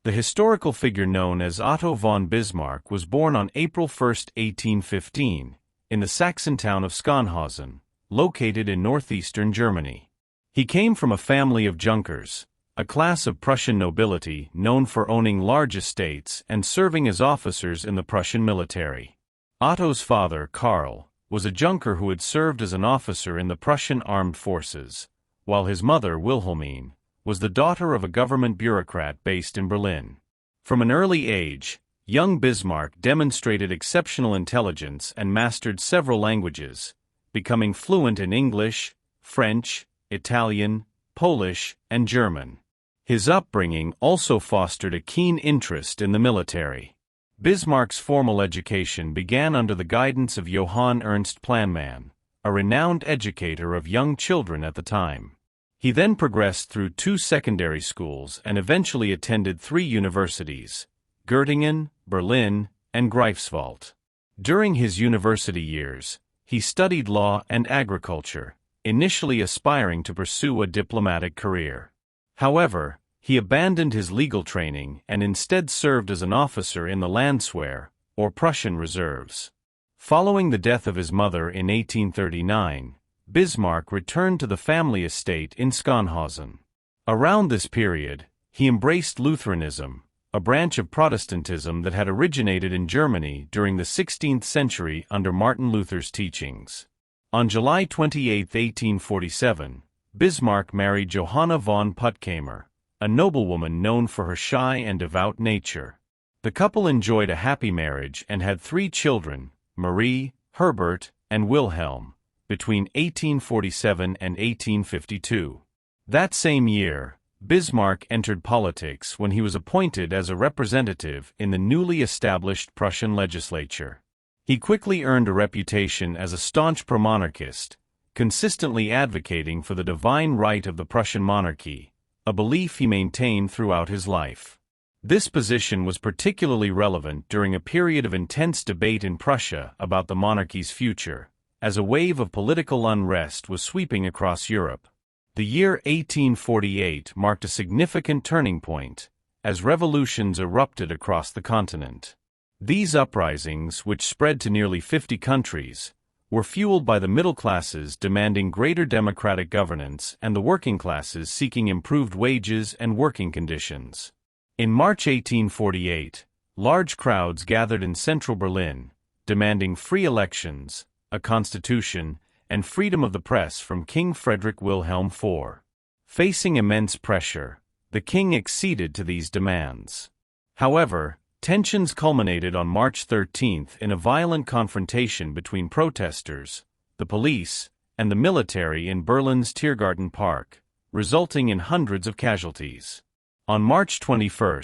The historical figure known as Otto von Bismarck was born on April 1, 1815, in the Saxon town of Skonhausen, located in northeastern Germany. He came from a family of Junkers, a class of Prussian nobility known for owning large estates and serving as officers in the Prussian military. Otto's father, Karl, was a Junker who had served as an officer in the Prussian armed forces, while his mother, Wilhelmine, was the daughter of a government bureaucrat based in Berlin. From an early age, young Bismarck demonstrated exceptional intelligence and mastered several languages, becoming fluent in English, French, Italian, Polish, and German. His upbringing also fostered a keen interest in the military. Bismarck's formal education began under the guidance of Johann Ernst Planmann, a renowned educator of young children at the time. He then progressed through 2 secondary schools and eventually attended 3 universities, Göttingen, Berlin, and Greifswald. During his university years, he studied law and agriculture, initially aspiring to pursue a diplomatic career. However, he abandoned his legal training and instead served as an officer in the Landwehr, or Prussian reserves. Following the death of his mother in 1839, Bismarck returned to the family estate in Skonhausen. Around this period, he embraced Lutheranism, a branch of Protestantism that had originated in Germany during the 16th century under Martin Luther's teachings. On July 28, 1847, Bismarck married Johanna von Puttkamer, a noblewoman known for her shy and devout nature. The couple enjoyed a happy marriage and had 3 children, Marie, Herbert, and Wilhelm, between 1847 and 1852. That same year, Bismarck entered politics when he was appointed as a representative in the newly established Prussian legislature. He quickly earned a reputation as a staunch pro-monarchist, consistently advocating for the divine right of the Prussian monarchy, a belief he maintained throughout his life. This position was particularly relevant during a period of intense debate in Prussia about the monarchy's future, as a wave of political unrest was sweeping across Europe. The year 1848 marked a significant turning point, as revolutions erupted across the continent. These uprisings, which spread to nearly 50 countries, were fueled by the middle classes demanding greater democratic governance and the working classes seeking improved wages and working conditions. In March 1848, large crowds gathered in central Berlin, demanding free elections, a constitution, and freedom of the press from King Frederick Wilhelm IV. Facing immense pressure, the king acceded to these demands. However, tensions culminated on March 13 in a violent confrontation between protesters, the police, and the military in Berlin's Tiergarten Park, resulting in hundreds of casualties. On March 21,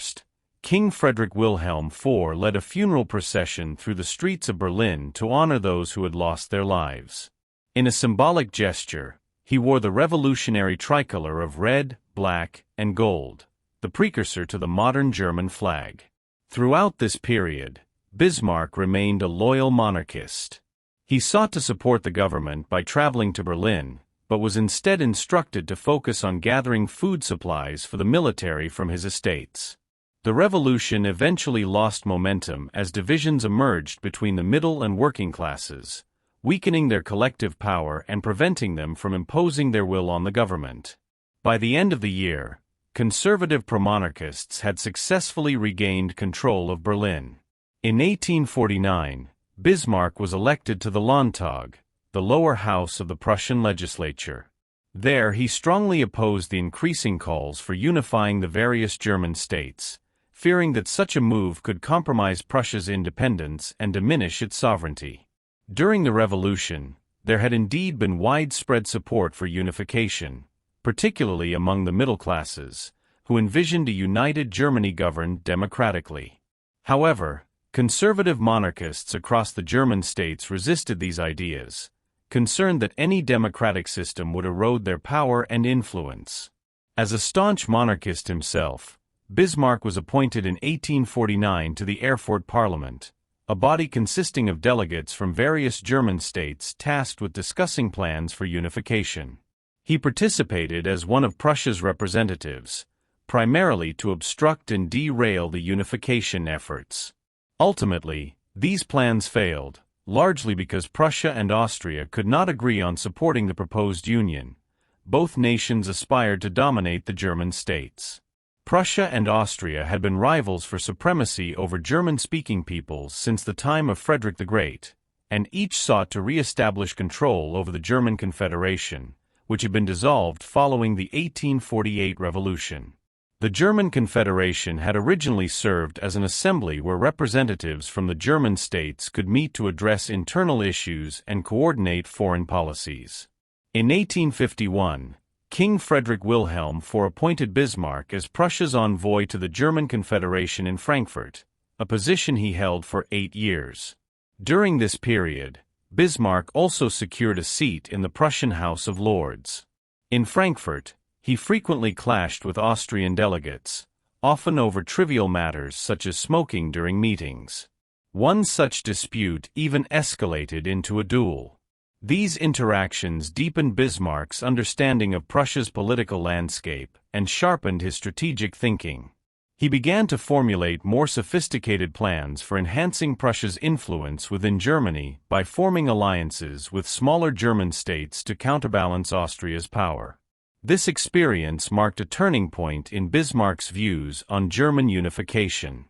King Frederick Wilhelm IV led a funeral procession through the streets of Berlin to honor those who had lost their lives. In a symbolic gesture, he wore the revolutionary tricolor of red, black, and gold, the precursor to the modern German flag. Throughout this period, Bismarck remained a loyal monarchist. He sought to support the government by traveling to Berlin, but was instead instructed to focus on gathering food supplies for the military from his estates. The revolution eventually lost momentum as divisions emerged between the middle and working classes, weakening their collective power and preventing them from imposing their will on the government. By the end of the year, conservative pro-monarchists had successfully regained control of Berlin. In 1849, Bismarck was elected to the Landtag, the lower house of the Prussian legislature. There he strongly opposed the increasing calls for unifying the various German states, fearing that such a move could compromise Prussia's independence and diminish its sovereignty. During the Revolution, there had indeed been widespread support for unification, particularly among the middle classes, who envisioned a united Germany governed democratically. However, conservative monarchists across the German states resisted these ideas, concerned that any democratic system would erode their power and influence. As a staunch monarchist himself, Bismarck was appointed in 1849 to the Erfurt Parliament, a body consisting of delegates from various German states tasked with discussing plans for unification. He participated as one of Prussia's representatives, primarily to obstruct and derail the unification efforts. Ultimately, these plans failed, largely because Prussia and Austria could not agree on supporting the proposed union. Both nations aspired to dominate the German states. Prussia and Austria had been rivals for supremacy over German-speaking peoples since the time of Frederick the Great, and each sought to re-establish control over the German Confederation, which had been dissolved following the 1848 revolution. The German Confederation had originally served as an assembly where representatives from the German states could meet to address internal issues and coordinate foreign policies. In 1851, King Frederick Wilhelm IV appointed Bismarck as Prussia's envoy to the German Confederation in Frankfurt, a position he held for 8 years. During this period, Bismarck also secured a seat in the Prussian House of Lords. In Frankfurt, he frequently clashed with Austrian delegates, often over trivial matters such as smoking during meetings. One such dispute even escalated into a duel. These interactions deepened Bismarck's understanding of Prussia's political landscape and sharpened his strategic thinking. He began to formulate more sophisticated plans for enhancing Prussia's influence within Germany by forming alliances with smaller German states to counterbalance Austria's power. This experience marked a turning point in Bismarck's views on German unification.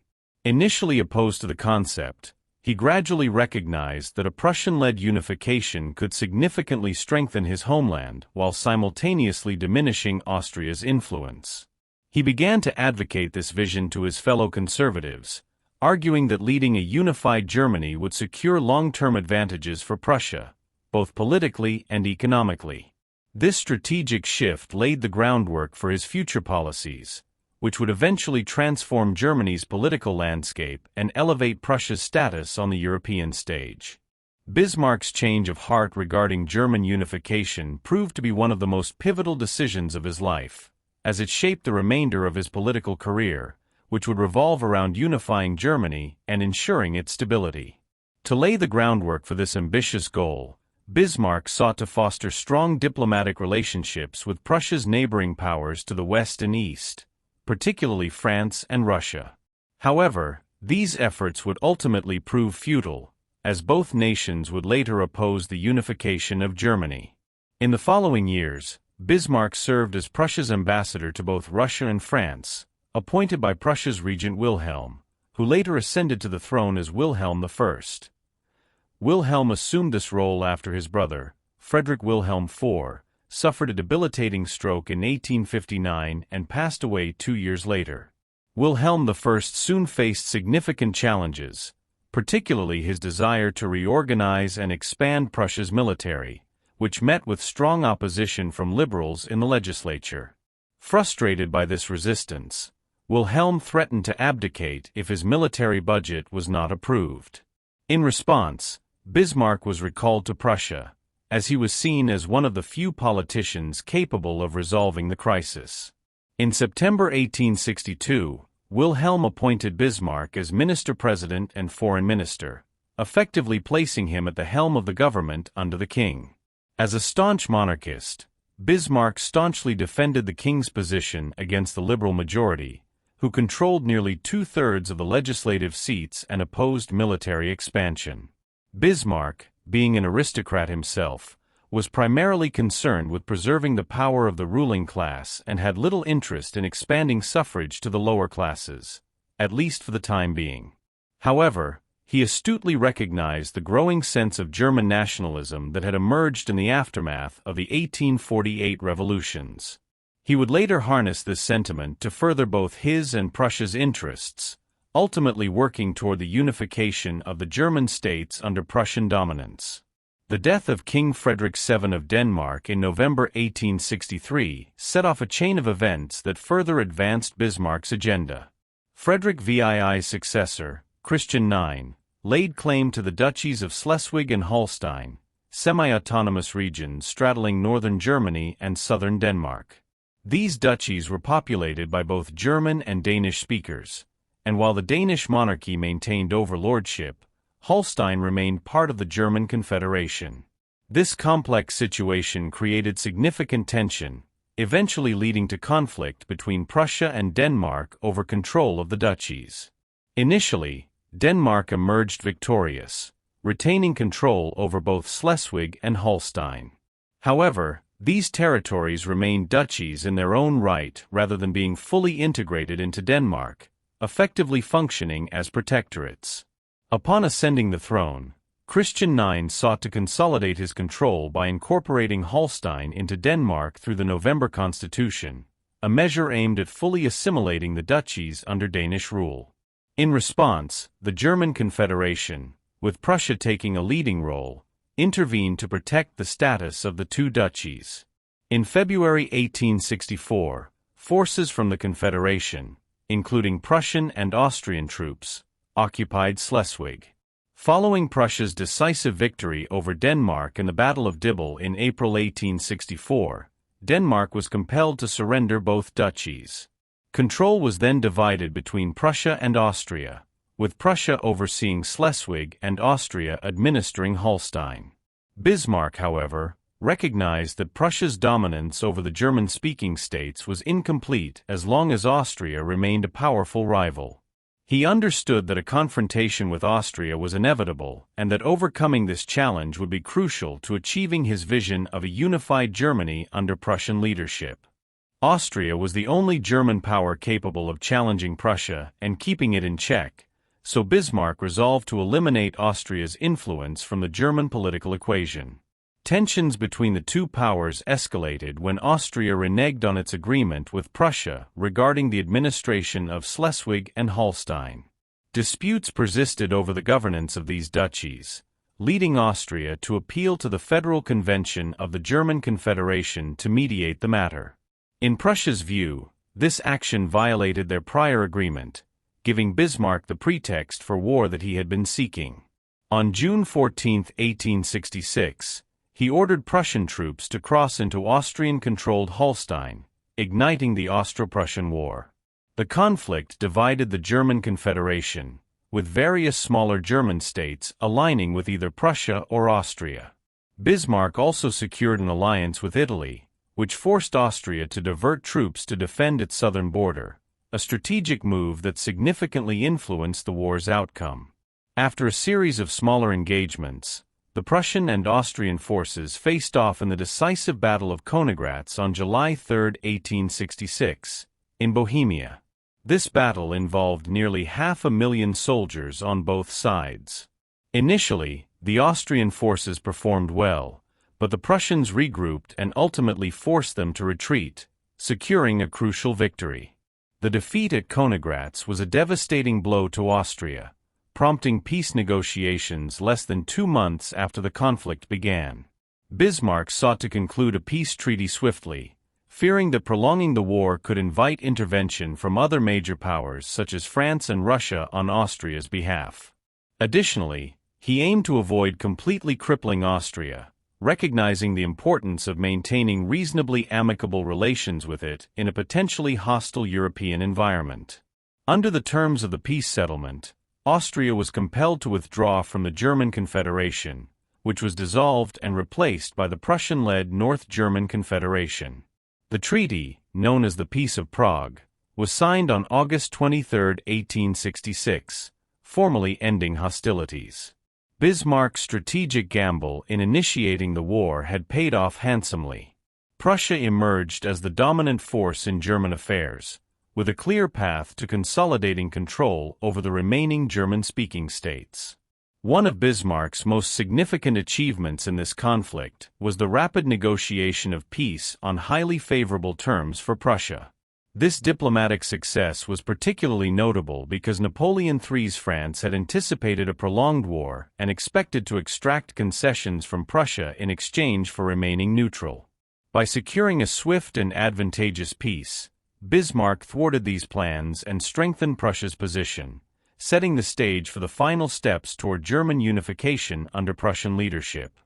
Initially opposed to the concept, he gradually recognized that a Prussian-led unification could significantly strengthen his homeland while simultaneously diminishing Austria's influence. He began to advocate this vision to his fellow conservatives, arguing that leading a unified Germany would secure long-term advantages for Prussia, both politically and economically. This strategic shift laid the groundwork for his future policies, which would eventually transform Germany's political landscape and elevate Prussia's status on the European stage. Bismarck's change of heart regarding German unification proved to be one of the most pivotal decisions of his life, as it shaped the remainder of his political career, which would revolve around unifying Germany and ensuring its stability. To lay the groundwork for this ambitious goal, Bismarck sought to foster strong diplomatic relationships with Prussia's neighboring powers to the west and east, particularly France and Russia. However, these efforts would ultimately prove futile, as both nations would later oppose the unification of Germany. In the following years, Bismarck served as Prussia's ambassador to both Russia and France, appointed by Prussia's regent Wilhelm, who later ascended to the throne as Wilhelm I. Wilhelm assumed this role after his brother, Frederick Wilhelm IV, suffered a debilitating stroke in 1859 and passed away 2 years later. Wilhelm I soon faced significant challenges, particularly his desire to reorganize and expand Prussia's military, which met with strong opposition from liberals in the legislature. Frustrated by this resistance, Wilhelm threatened to abdicate if his military budget was not approved. In response, Bismarck was recalled to Prussia, as he was seen as one of the few politicians capable of resolving the crisis. In September 1862, Wilhelm appointed Bismarck as minister-president and foreign minister, effectively placing him at the helm of the government under the king. As a staunch monarchist, Bismarck staunchly defended the king's position against the liberal majority, who controlled nearly 2/3 of the legislative seats and opposed military expansion. Bismarck, being an aristocrat himself, was primarily concerned with preserving the power of the ruling class and had little interest in expanding suffrage to the lower classes, at least for the time being. However, he astutely recognized the growing sense of German nationalism that had emerged in the aftermath of the 1848 revolutions. He would later harness this sentiment to further both his and Prussia's interests, ultimately working toward the unification of the German states under Prussian dominance. The death of King Frederick VII of Denmark in November 1863 set off a chain of events that further advanced Bismarck's agenda. Frederick VII's successor, Christian IX, laid claim to the duchies of Schleswig and Holstein, semi-autonomous regions straddling northern Germany and southern Denmark. These duchies were populated by both German and Danish speakers, and while the Danish monarchy maintained overlordship, Holstein remained part of the German Confederation. This complex situation created significant tension, eventually leading to conflict between Prussia and Denmark over control of the duchies. Initially, Denmark emerged victorious, retaining control over both Schleswig and Holstein. However, these territories remained duchies in their own right rather than being fully integrated into Denmark, effectively functioning as protectorates. Upon ascending the throne, Christian IX sought to consolidate his control by incorporating Holstein into Denmark through the November Constitution, a measure aimed at fully assimilating the duchies under Danish rule. In response, the German Confederation, with Prussia taking a leading role, intervened to protect the status of the two duchies. In February 1864, forces from the Confederation, including Prussian and Austrian troops, occupied Schleswig. Following Prussia's decisive victory over Denmark in the Battle of Dibble in April 1864, Denmark was compelled to surrender both duchies. Control was then divided between Prussia and Austria, with Prussia overseeing Schleswig and Austria administering Holstein. Bismarck, however, recognized that Prussia's dominance over the German-speaking states was incomplete as long as Austria remained a powerful rival. He understood that a confrontation with Austria was inevitable and that overcoming this challenge would be crucial to achieving his vision of a unified Germany under Prussian leadership. Austria was the only German power capable of challenging Prussia and keeping it in check, so Bismarck resolved to eliminate Austria's influence from the German political equation. Tensions between the two powers escalated when Austria reneged on its agreement with Prussia regarding the administration of Schleswig and Holstein. Disputes persisted over the governance of these duchies, leading Austria to appeal to the Federal Convention of the German Confederation to mediate the matter. In Prussia's view, this action violated their prior agreement, giving Bismarck the pretext for war that he had been seeking. On June 14, 1866, he ordered Prussian troops to cross into Austrian-controlled Holstein, igniting the Austro-Prussian War. The conflict divided the German Confederation, with various smaller German states aligning with either Prussia or Austria. Bismarck also secured an alliance with Italy, which forced Austria to divert troops to defend its southern border, a strategic move that significantly influenced the war's outcome. After a series of smaller engagements, the Prussian and Austrian forces faced off in the decisive Battle of Königgrätz on July 3, 1866, in Bohemia. This battle involved nearly 500,000 soldiers on both sides. Initially, the Austrian forces performed well, but the Prussians regrouped and ultimately forced them to retreat, securing a crucial victory. The defeat at Königgrätz was a devastating blow to Austria, prompting peace negotiations less than 2 months after the conflict began. Bismarck sought to conclude a peace treaty swiftly, fearing that prolonging the war could invite intervention from other major powers such as France and Russia on Austria's behalf. Additionally, he aimed to avoid completely crippling Austria, recognizing the importance of maintaining reasonably amicable relations with it in a potentially hostile European environment. Under the terms of the peace settlement, Austria was compelled to withdraw from the German Confederation, which was dissolved and replaced by the Prussian-led North German Confederation. The treaty, known as the Peace of Prague, was signed on August 23, 1866, formally ending hostilities. Bismarck's strategic gamble in initiating the war had paid off handsomely. Prussia emerged as the dominant force in German affairs, with a clear path to consolidating control over the remaining German-speaking states. One of Bismarck's most significant achievements in this conflict was the rapid negotiation of peace on highly favorable terms for Prussia. This diplomatic success was particularly notable because Napoleon III's France had anticipated a prolonged war and expected to extract concessions from Prussia in exchange for remaining neutral. By securing a swift and advantageous peace, Bismarck thwarted these plans and strengthened Prussia's position, setting the stage for the final steps toward German unification under Prussian leadership.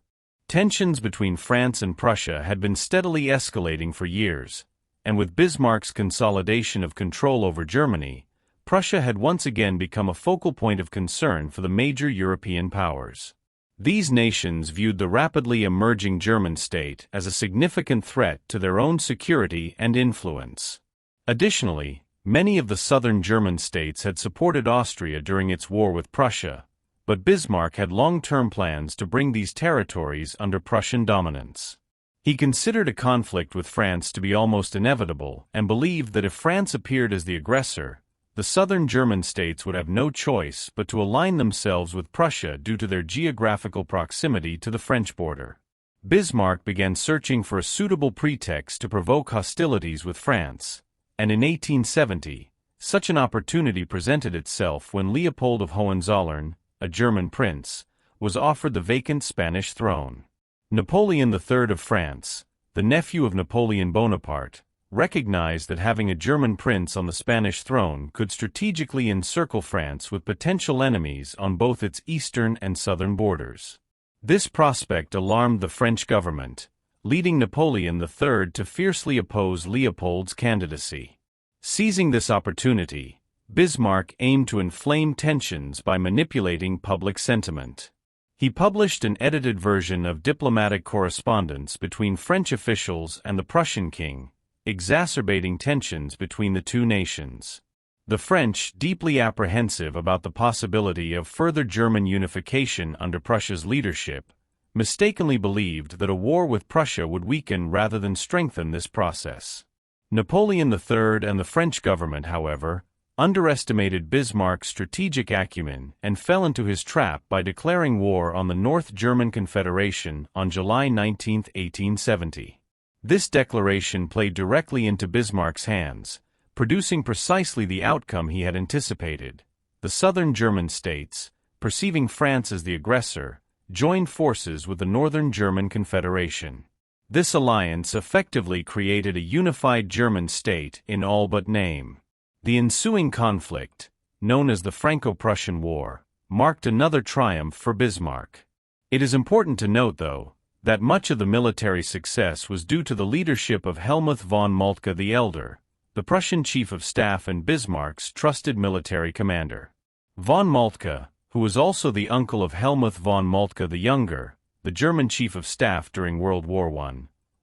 Tensions between France and Prussia had been steadily escalating for years, and with Bismarck's consolidation of control over Germany, Prussia had once again become a focal point of concern for the major European powers. These nations viewed the rapidly emerging German state as a significant threat to their own security and influence. Additionally, many of the southern German states had supported Austria during its war with Prussia, but Bismarck had long-term plans to bring these territories under Prussian dominance. He considered a conflict with France to be almost inevitable and believed that if France appeared as the aggressor, the southern German states would have no choice but to align themselves with Prussia due to their geographical proximity to the French border. Bismarck began searching for a suitable pretext to provoke hostilities with France, and in 1870, such an opportunity presented itself when Leopold of Hohenzollern, a German prince, was offered the vacant Spanish throne. Napoleon III of France, the nephew of Napoleon Bonaparte, recognized that having a German prince on the Spanish throne could strategically encircle France with potential enemies on both its eastern and southern borders. This prospect alarmed the French government, leading Napoleon III to fiercely oppose Leopold's candidacy. Seizing this opportunity, Bismarck aimed to inflame tensions by manipulating public sentiment. He published an edited version of diplomatic correspondence between French officials and the Prussian king, exacerbating tensions between the two nations. The French, deeply apprehensive about the possibility of further German unification under Prussia's leadership, mistakenly believed that a war with Prussia would weaken rather than strengthen this process. Napoleon III and the French government, however, underestimated Bismarck's strategic acumen and fell into his trap by declaring war on the North German Confederation on July 19, 1870. This declaration played directly into Bismarck's hands, producing precisely the outcome he had anticipated. The southern German states, perceiving France as the aggressor, joined forces with the Northern German Confederation. This alliance effectively created a unified German state in all but name. The ensuing conflict, known as the Franco-Prussian War, marked another triumph for Bismarck. It is important to note, though, that much of the military success was due to the leadership of Helmuth von Moltke the Elder, the Prussian chief of staff and Bismarck's trusted military commander. Von Moltke, who was also the uncle of Helmuth von Moltke the Younger, the German chief of staff during World War I,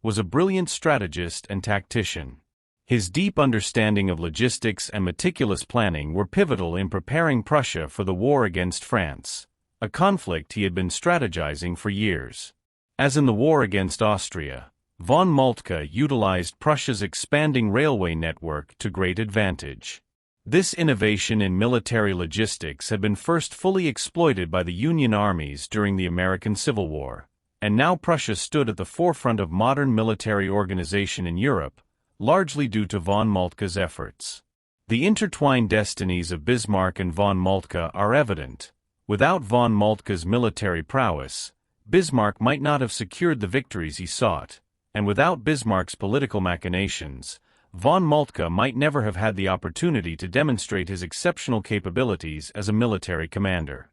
was a brilliant strategist and tactician. His deep understanding of logistics and meticulous planning were pivotal in preparing Prussia for the war against France, a conflict he had been strategizing for years. As in the war against Austria, von Moltke utilized Prussia's expanding railway network to great advantage. This innovation in military logistics had been first fully exploited by the Union armies during the American Civil War, and now Prussia stood at the forefront of modern military organization in Europe, largely due to von Moltke's efforts. The intertwined destinies of Bismarck and von Moltke are evident. Without von Moltke's military prowess, Bismarck might not have secured the victories he sought, and without Bismarck's political machinations, von Moltke might never have had the opportunity to demonstrate his exceptional capabilities as a military commander.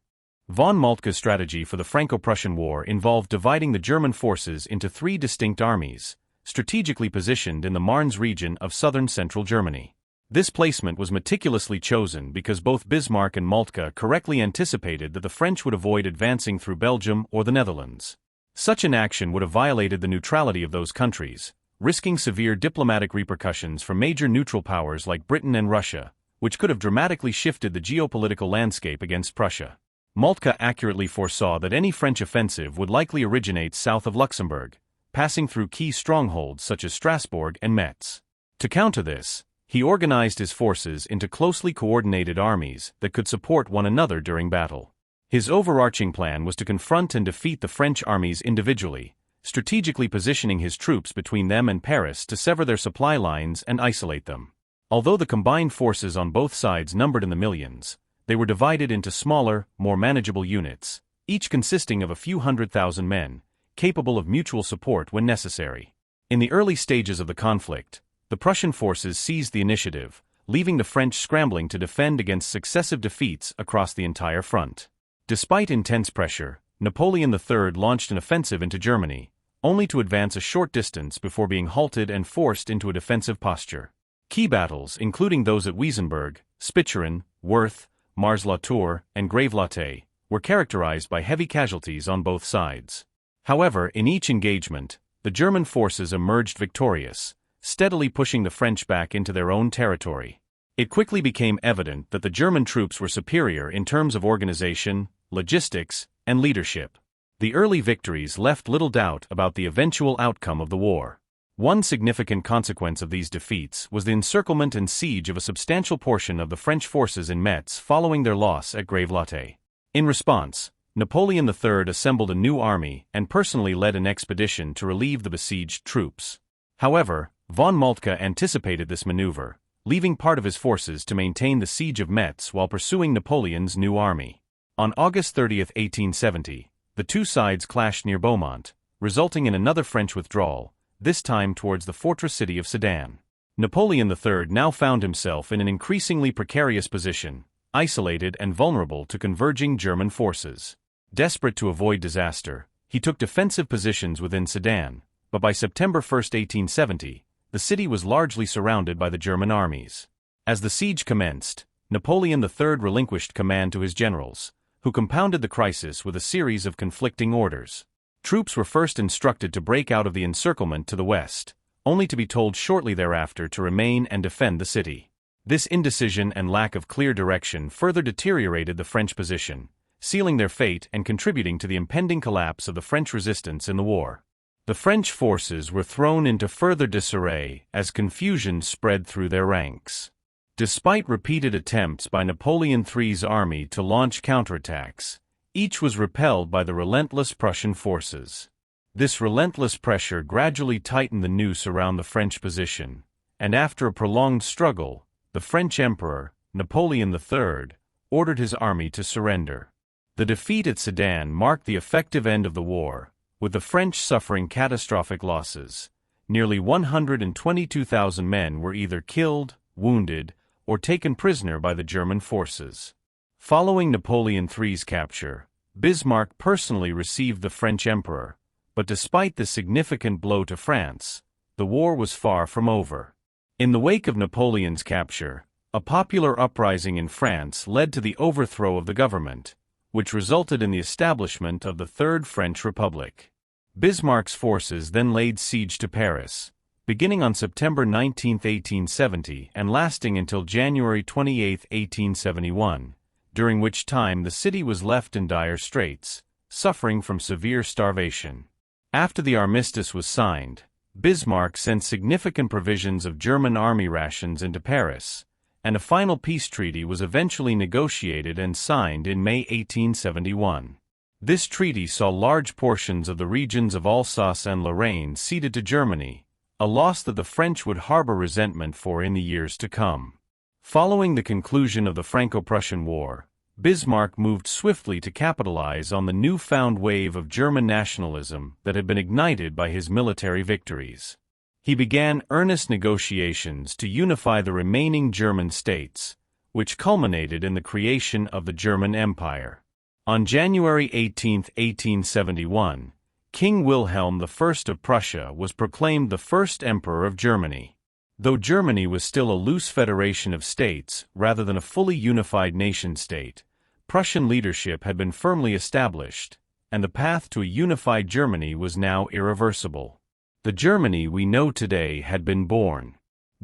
Von Moltke's strategy for the Franco-Prussian War involved dividing the German forces into three distinct armies, strategically positioned in the Marne region of southern central Germany. This placement was meticulously chosen because both Bismarck and Moltke correctly anticipated that the French would avoid advancing through Belgium or the Netherlands. Such an action would have violated the neutrality of those countries, risking severe diplomatic repercussions for major neutral powers like Britain and Russia, which could have dramatically shifted the geopolitical landscape against Prussia. Moltke accurately foresaw that any French offensive would likely originate south of Luxembourg, passing through key strongholds such as Strasbourg and Metz. To counter this, he organized his forces into closely coordinated armies that could support one another during battle. His overarching plan was to confront and defeat the French armies individually, strategically positioning his troops between them and Paris to sever their supply lines and isolate them. Although the combined forces on both sides numbered in the millions, they were divided into smaller, more manageable units, each consisting of a few 100,000 men, capable of mutual support when necessary. In the early stages of the conflict, the Prussian forces seized the initiative, leaving the French scrambling to defend against successive defeats across the entire front. Despite intense pressure, Napoleon III launched an offensive into Germany, only to advance a short distance before being halted and forced into a defensive posture. Key battles, including those at Wiesenberg, Spicheren, Worth, Mars-la-Tour, and Grave-Latte, were characterized by heavy casualties on both sides. However, in each engagement, the German forces emerged victorious, steadily pushing the French back into their own territory. It quickly became evident that the German troops were superior in terms of organization, logistics, and leadership. The early victories left little doubt about the eventual outcome of the war. One significant consequence of these defeats was the encirclement and siege of a substantial portion of the French forces in Metz following their loss at Gravelotte. In response, Napoleon III assembled a new army and personally led an expedition to relieve the besieged troops. However, von Moltke anticipated this maneuver, leaving part of his forces to maintain the siege of Metz while pursuing Napoleon's new army. On August 30, 1870, the two sides clashed near Beaumont, resulting in another French withdrawal, this time towards the fortress city of Sedan. Napoleon III now found himself in an increasingly precarious position, isolated and vulnerable to converging German forces. Desperate to avoid disaster, he took defensive positions within Sedan, but by September 1, 1870, the city was largely surrounded by the German armies. As the siege commenced, Napoleon III relinquished command to his generals, who compounded the crisis with a series of conflicting orders. Troops were first instructed to break out of the encirclement to the west, only to be told shortly thereafter to remain and defend the city. This indecision and lack of clear direction further deteriorated the French position, sealing their fate and contributing to the impending collapse of the French resistance in the war. The French forces were thrown into further disarray as confusion spread through their ranks. Despite repeated attempts by Napoleon III's army to launch counterattacks, each was repelled by the relentless Prussian forces. This relentless pressure gradually tightened the noose around the French position, and after a prolonged struggle, the French Emperor, Napoleon III, ordered his army to surrender. The defeat at Sedan marked the effective end of the war, with the French suffering catastrophic losses. Nearly 122,000 men were either killed, wounded, or taken prisoner by the German forces. Following Napoleon III's capture, Bismarck personally received the French emperor, but despite this significant blow to France, the war was far from over. In the wake of Napoleon's capture, a popular uprising in France led to the overthrow of the government, which resulted in the establishment of the Third French Republic. Bismarck's forces then laid siege to Paris, beginning on September 19, 1870 and lasting until January 28, 1871. During which time the city was left in dire straits, suffering from severe starvation. After the armistice was signed, Bismarck sent significant provisions of German army rations into Paris, and a final peace treaty was eventually negotiated and signed in May 1871. This treaty saw large portions of the regions of Alsace and Lorraine ceded to Germany, a loss that the French would harbor resentment for in the years to come. Following the conclusion of the Franco-Prussian War, Bismarck moved swiftly to capitalize on the newfound wave of German nationalism that had been ignited by his military victories. He began earnest negotiations to unify the remaining German states, which culminated in the creation of the German Empire. On January 18, 1871, King Wilhelm I of Prussia was proclaimed the first emperor of Germany. Though Germany was still a loose federation of states rather than a fully unified nation-state, Prussian leadership had been firmly established, and the path to a unified Germany was now irreversible. The Germany we know today had been born.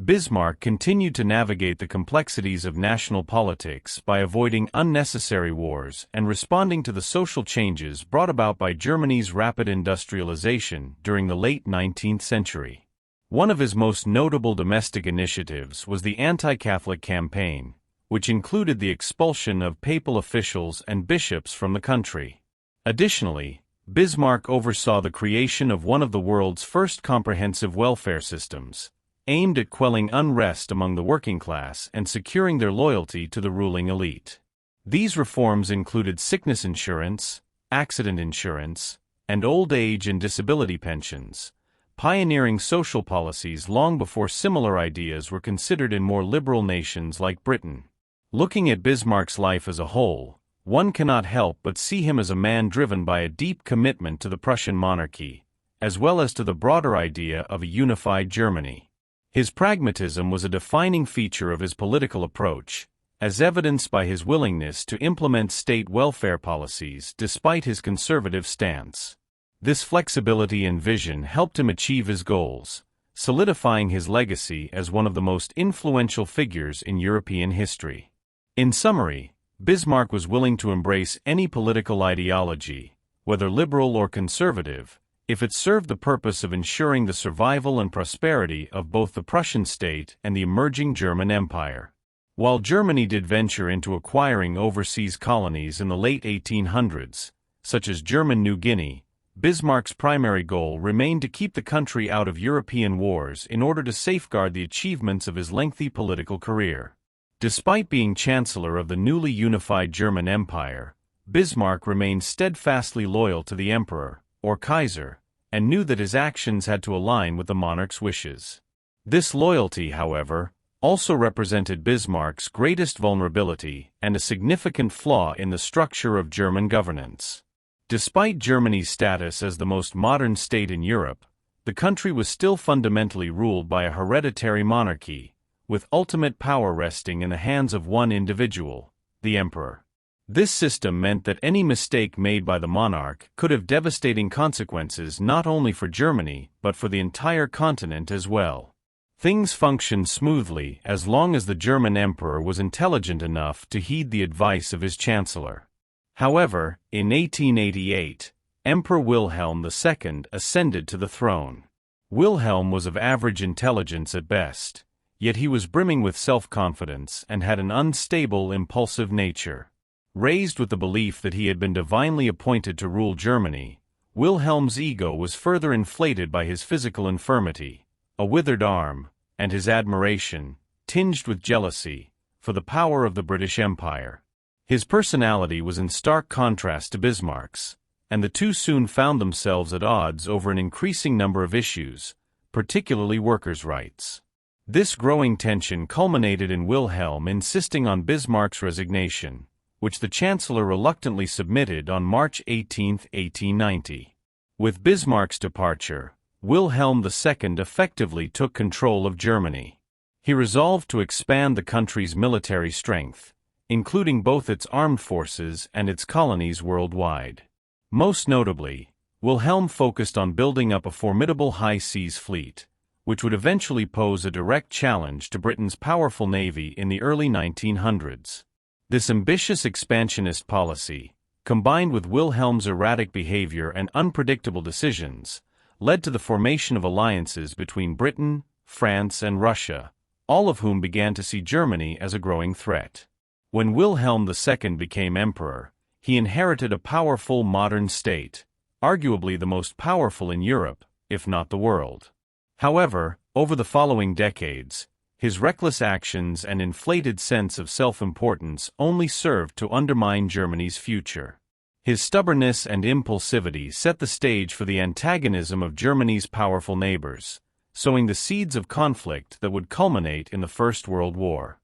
Bismarck continued to navigate the complexities of national politics by avoiding unnecessary wars and responding to the social changes brought about by Germany's rapid industrialization during the late 19th century. One of his most notable domestic initiatives was the anti-Catholic campaign, which included the expulsion of papal officials and bishops from the country. Additionally, Bismarck oversaw the creation of one of the world's first comprehensive welfare systems, aimed at quelling unrest among the working class and securing their loyalty to the ruling elite. These reforms included sickness insurance, accident insurance, and old age and disability pensions, pioneering social policies long before similar ideas were considered in more liberal nations like Britain. Looking at Bismarck's life as a whole, one cannot help but see him as a man driven by a deep commitment to the Prussian monarchy, as well as to the broader idea of a unified Germany. His pragmatism was a defining feature of his political approach, as evidenced by his willingness to implement state welfare policies despite his conservative stance. This flexibility and vision helped him achieve his goals, solidifying his legacy as one of the most influential figures in European history. In summary, Bismarck was willing to embrace any political ideology, whether liberal or conservative, if it served the purpose of ensuring the survival and prosperity of both the Prussian state and the emerging German Empire. While Germany did venture into acquiring overseas colonies in the late 1800s, such as German New Guinea, Bismarck's primary goal remained to keep the country out of European wars in order to safeguard the achievements of his lengthy political career. Despite being Chancellor of the newly unified German Empire, Bismarck remained steadfastly loyal to the Emperor, or Kaiser, and knew that his actions had to align with the monarch's wishes. This loyalty, however, also represented Bismarck's greatest vulnerability and a significant flaw in the structure of German governance. Despite Germany's status as the most modern state in Europe, the country was still fundamentally ruled by a hereditary monarchy, with ultimate power resting in the hands of one individual, the emperor. This system meant that any mistake made by the monarch could have devastating consequences not only for Germany but for the entire continent as well. Things functioned smoothly as long as the German emperor was intelligent enough to heed the advice of his chancellor. However, in 1888, Emperor Wilhelm II ascended to the throne. Wilhelm was of average intelligence at best, yet he was brimming with self-confidence and had an unstable, impulsive nature. Raised with the belief that he had been divinely appointed to rule Germany, Wilhelm's ego was further inflated by his physical infirmity, a withered arm, and his admiration, tinged with jealousy, for the power of the British Empire. His personality was in stark contrast to Bismarck's, and the two soon found themselves at odds over an increasing number of issues, particularly workers' rights. This growing tension culminated in Wilhelm insisting on Bismarck's resignation, which the Chancellor reluctantly submitted on March 18, 1890. With Bismarck's departure, Wilhelm II effectively took control of Germany. He resolved to expand the country's military strength, including both its armed forces and its colonies worldwide. Most notably, Wilhelm focused on building up a formidable high-seas fleet, which would eventually pose a direct challenge to Britain's powerful navy in the early 1900s. This ambitious expansionist policy, combined with Wilhelm's erratic behavior and unpredictable decisions, led to the formation of alliances between Britain, France, and Russia, all of whom began to see Germany as a growing threat. When Wilhelm II became emperor, he inherited a powerful modern state, arguably the most powerful in Europe, if not the world. However, over the following decades, his reckless actions and inflated sense of self-importance only served to undermine Germany's future. His stubbornness and impulsivity set the stage for the antagonism of Germany's powerful neighbors, sowing the seeds of conflict that would culminate in the First World War.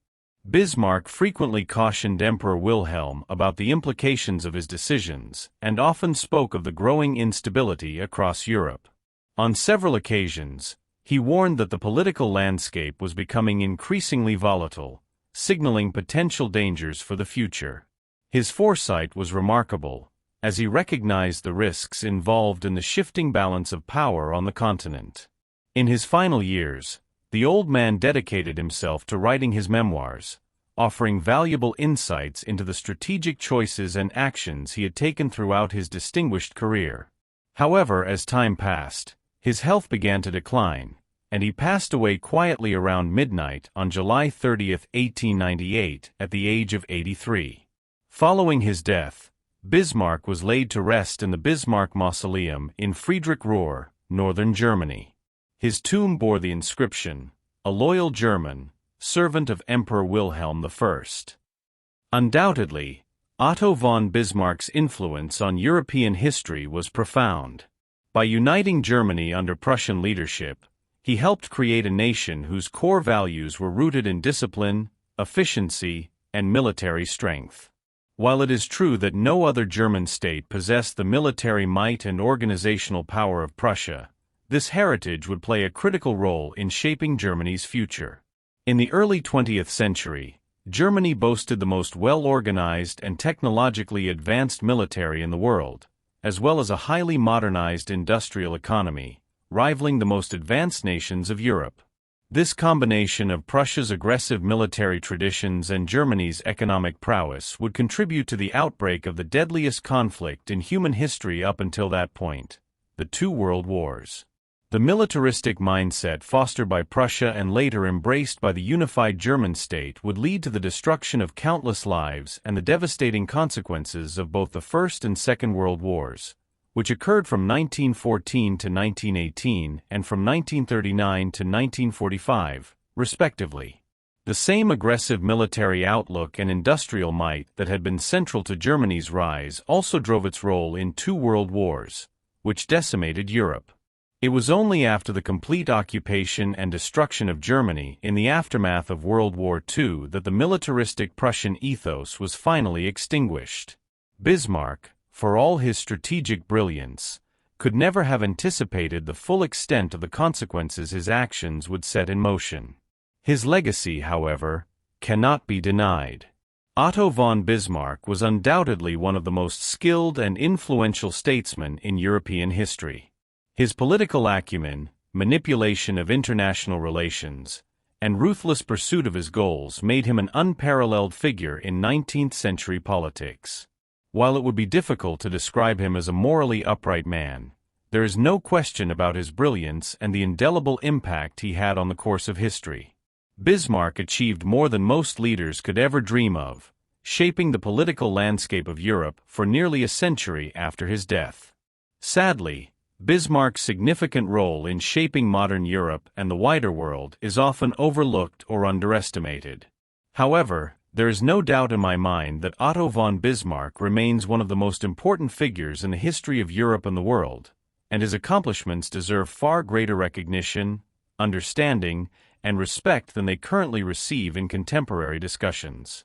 Bismarck frequently cautioned Emperor Wilhelm about the implications of his decisions and often spoke of the growing instability across Europe. On several occasions, he warned that the political landscape was becoming increasingly volatile, signaling potential dangers for the future. His foresight was remarkable, as he recognized the risks involved in the shifting balance of power on the continent. In his final years, the old man dedicated himself to writing his memoirs, offering valuable insights into the strategic choices and actions he had taken throughout his distinguished career. However, as time passed, his health began to decline, and he passed away quietly around midnight on July 30, 1898, at the age of 83. Following his death, Bismarck was laid to rest in the Bismarck Mausoleum in Friedrichsruhe, northern Germany. His tomb bore the inscription, "A loyal German, servant of Emperor Wilhelm I." Undoubtedly, Otto von Bismarck's influence on European history was profound. By uniting Germany under Prussian leadership, he helped create a nation whose core values were rooted in discipline, efficiency, and military strength. While it is true that no other German state possessed the military might and organizational power of Prussia, this heritage would play a critical role in shaping Germany's future. In the early 20th century, Germany boasted the most well-organized and technologically advanced military in the world, as well as a highly modernized industrial economy, rivaling the most advanced nations of Europe. This combination of Prussia's aggressive military traditions and Germany's economic prowess would contribute to the outbreak of the deadliest conflict in human history up until that point, the two world wars. The militaristic mindset fostered by Prussia and later embraced by the unified German state would lead to the destruction of countless lives and the devastating consequences of both the First and Second World Wars, which occurred from 1914 to 1918 and from 1939 to 1945, respectively. The same aggressive military outlook and industrial might that had been central to Germany's rise also drove its role in two world wars, which decimated Europe. It was only after the complete occupation and destruction of Germany in the aftermath of World War II that the militaristic Prussian ethos was finally extinguished. Bismarck, for all his strategic brilliance, could never have anticipated the full extent of the consequences his actions would set in motion. His legacy, however, cannot be denied. Otto von Bismarck was undoubtedly one of the most skilled and influential statesmen in European history. His political acumen, manipulation of international relations, and ruthless pursuit of his goals made him an unparalleled figure in 19th-century politics. While it would be difficult to describe him as a morally upright man, there is no question about his brilliance and the indelible impact he had on the course of history. Bismarck achieved more than most leaders could ever dream of, shaping the political landscape of Europe for nearly a century after his death. Sadly, Bismarck's significant role in shaping modern Europe and the wider world is often overlooked or underestimated. However, there is no doubt in my mind that Otto von Bismarck remains one of the most important figures in the history of Europe and the world, and his accomplishments deserve far greater recognition, understanding, and respect than they currently receive in contemporary discussions.